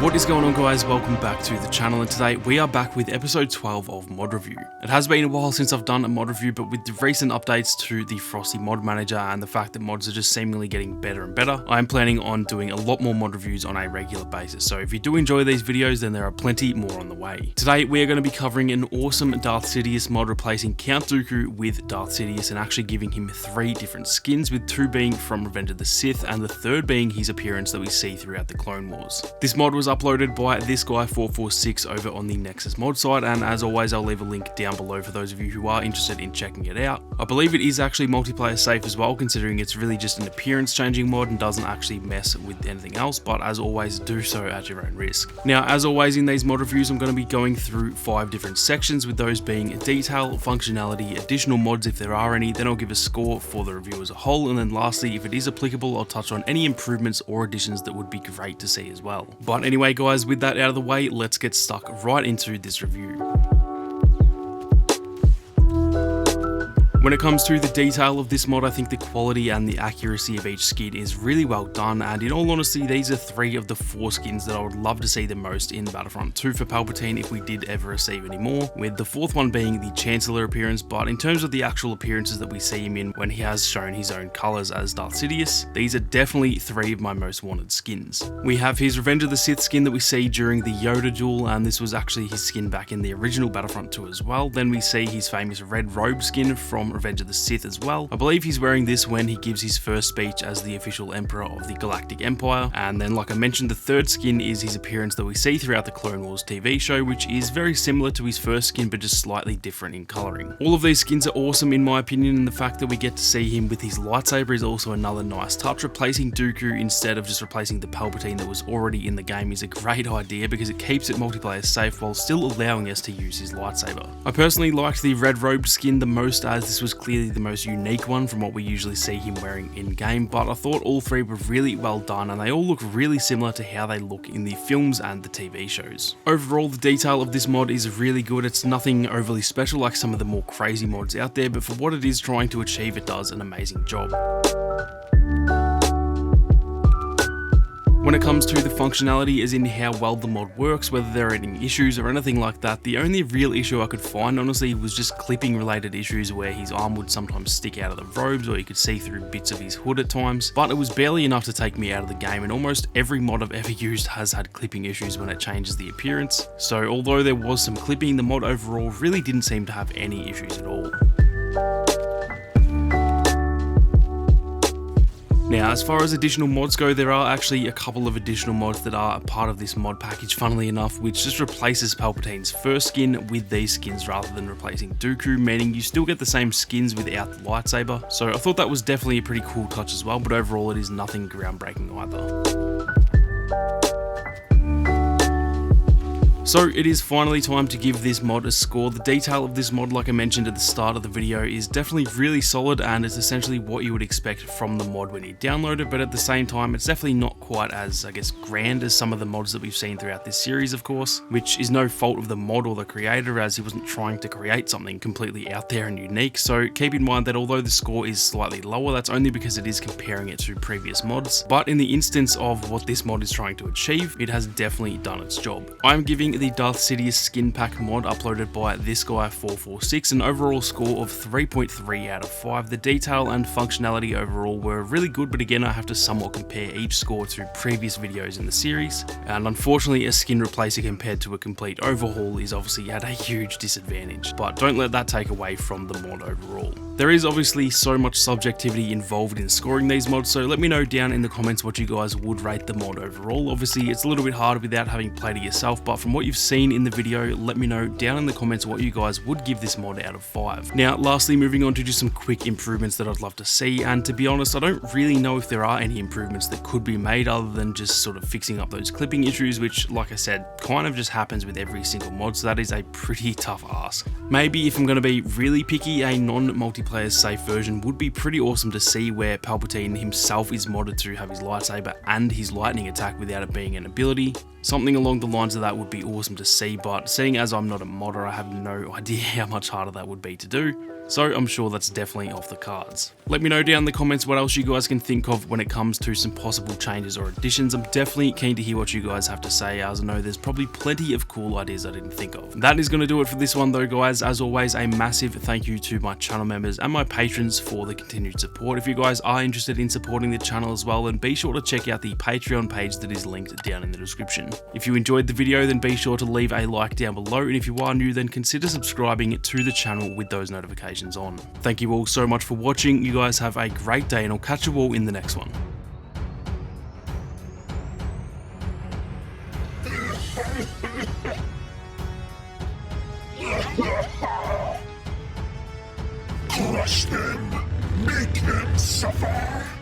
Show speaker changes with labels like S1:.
S1: What is going on, guys? Welcome back to the channel, and today we are back with episode 12 of Mod Review. It has been a while since I've done a mod review, but with the recent updates to the Frosty mod manager and the fact that mods are just seemingly getting better and better, I'm planning on doing a lot more mod reviews on a regular basis. So if you do enjoy these videos, then there are plenty more on the way. Today we are going to be covering an awesome Darth Sidious mod replacing Count Dooku with Darth Sidious and actually giving him 3 different skins, with 2 being from Revenge of the Sith and the 3rd being his appearance that we see throughout the Clone Wars. This mod was uploaded by this guy 446 over on the Nexus mod site, and as always I'll leave a link down below for those of you who are interested in checking it out. I believe it is actually multiplayer safe as well, considering it's really just an appearance changing mod and doesn't actually mess with anything else, but as always do so at your own risk. Now, as always in these mod reviews, I'm going to be going through 5 different sections, with those being detail, functionality, additional mods if there are any, then I'll give a score for the review as a whole, and then lastly, if it is applicable, I'll touch on any improvements or additions that would be great to see as well. But anyway guys, with that out of the way, let's get stuck right into this review. When it comes to the detail of this mod, I think the quality and the accuracy of each skin is really well done, and in all honesty, these are 3 of the 4 skins that I would love to see the most in Battlefront 2 for Palpatine if we did ever receive any more, with the 4th one being the Chancellor appearance. But in terms of the actual appearances that we see him in when he has shown his own colours as Darth Sidious, these are definitely 3 of my most wanted skins. We have his Revenge of the Sith skin that we see during the Yoda duel, and this was actually his skin back in the original Battlefront 2 as well. Then we see his famous red robe skin from Revenge of the Sith as well. I believe he's wearing this when he gives his first speech as the official Emperor of the Galactic Empire. And then, like I mentioned, the 3rd skin is his appearance that we see throughout the Clone Wars TV show, which is very similar to his first skin but just slightly different in colouring. All of these skins are awesome in my opinion, and the fact that we get to see him with his lightsaber is also another nice touch. Replacing Dooku instead of just replacing the Palpatine that was already in the game is a great idea because it keeps it multiplayer safe while still allowing us to use his lightsaber. I personally liked the red robe skin the most, as this was clearly the most unique one from what we usually see him wearing in game, but I thought all 3 were really well done and they all look really similar to how they look in the films and the TV shows. Overall, the detail of this mod is really good. It's nothing overly special like some of the more crazy mods out there, but for what it is trying to achieve, it does an amazing job. When it comes to the functionality, as in how well the mod works, whether there are any issues or anything like that, the only real issue I could find honestly was just clipping related issues where his arm would sometimes stick out of the robes or you could see through bits of his hood at times, but it was barely enough to take me out of the game, and almost every mod I've ever used has had clipping issues when it changes the appearance. So although there was some clipping, the mod overall really didn't seem to have any issues at all. Now, as far as additional mods go, there are actually a couple of additional mods that are a part of this mod package, funnily enough, which just replaces Palpatine's first skin with these skins rather than replacing Dooku, meaning you still get the same skins without the lightsaber. So I thought that was definitely a pretty cool touch as well, but overall it is nothing groundbreaking either. So it is finally time to give this mod a score. The detail of this mod, like I mentioned at the start of the video, is definitely really solid and is essentially what you would expect from the mod when you download it, but at the same time it's definitely not quite as, I guess, grand as some of the mods that we've seen throughout this series, of course, which is no fault of the mod or the creator, as he wasn't trying to create something completely out there and unique. So keep in mind that although the score is slightly lower, that's only because it is comparing it to previous mods, but in the instance of what this mod is trying to achieve, it has definitely done its job. I'm giving the Darth Sidious Skin Pack mod uploaded by this guy 446 an overall score of 3.3 out of 5. The detail and functionality overall were really good, but again I have to somewhat compare each score to previous videos in the series, and unfortunately a skin replacer compared to a complete overhaul is obviously at a huge disadvantage, but don't let that take away from the mod overall. There is obviously so much subjectivity involved in scoring these mods, so let me know down in the comments what you guys would rate the mod overall. Obviously it's a little bit harder without having played it yourself, but from what you've seen in the video, let me know down in the comments what you guys would give this mod out of 5. Now lastly, moving on to just some quick improvements that I'd love to see, and to be honest I don't really know if there are any improvements that could be made other than just sort of fixing up those clipping issues, which like I said kind of just happens with every single mod, so that is a pretty tough ask. Maybe if I'm going to be really picky, a non-multiplayer safe version would be pretty awesome to see, where Palpatine himself is modded to have his lightsaber and his lightning attack without it being an ability. Something along the lines of that would be awesome to see, but seeing as I'm not a modder, I have no idea how much harder that would be to do. so I'm sure that's definitely off the cards. Let me know down in the comments what else you guys can think of when it comes to some possible changes or additions. I'm definitely keen to hear what you guys have to say, as I know there's probably plenty of cool ideas I didn't think of. That is going to do it for this one though, guys. As always, a massive thank you to my channel members and my patrons for the continued support. If you guys are interested in supporting the channel as well, then be sure to check out the Patreon page that is linked down in the description. If you enjoyed the video, then be sure to leave a like down below, and if you are new, then consider subscribing to the channel with those notifications on. Thank you all so much for watching. You guys have a great day, and I'll catch you all in the next one.
S2: Crush them! Make them suffer!